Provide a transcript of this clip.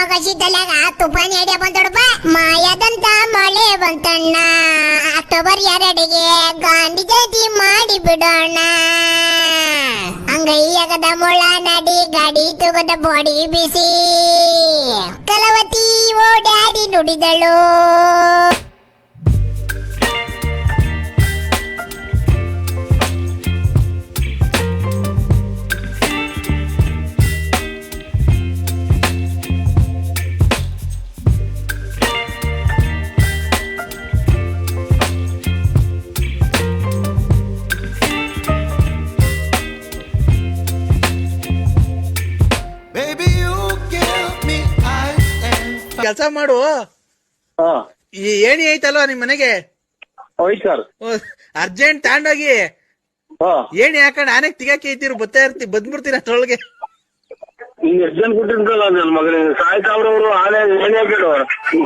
ಮಗಸಿ ತಲೆಗ Tufani idea ಬಂದೊಡಪ್ಪ. ಮಾಯದಂತ ಮಳೆ ಬಂತಣ್ಣ, October 2ಗೆ Gandhi Jayanti ಮಾಡಿ ಬಿಡೋಣ. ಅಂಗೈಯಾಗದ ಮೊಳ ನಡಿ, ಗಾಡಿ ತಗದ ಬಾಡಿ ಬಿಸಿ, ಕಲವತಿ ಓಡಾಡಿ ನುಡಿದಳು. ಕೆಲಸ ಮಾಡು. ಈ ಏಣಿ ಐತಲ್ವಾ ನಿಮ್ ಮನೆಗೆ, ಅರ್ಜೆಂಟ್ ತಗೊಂಡೋಗಿ ಏಣಿ ಹಾಕೊಂಡ್ ಆನೆಗ್ ತಿಗಾಕಿ ಐತಿರು, ಬಂದ್ಬಿಡ್ತೀನಿ ಅಷ್ಟ್ರೊಳಗೆ. ಹಿಂಗ್ ಎಷ್ಟು ಜನ ಕೊಟ್ಟಿರ್ತಾರಲ್ಲ ನನ್ನ ಮಗನಿಗೆ ಸಾಯ್ತಾವ್ರವ್ರು, ಆನೆ ಏನೇ ಹಾಕಿಡು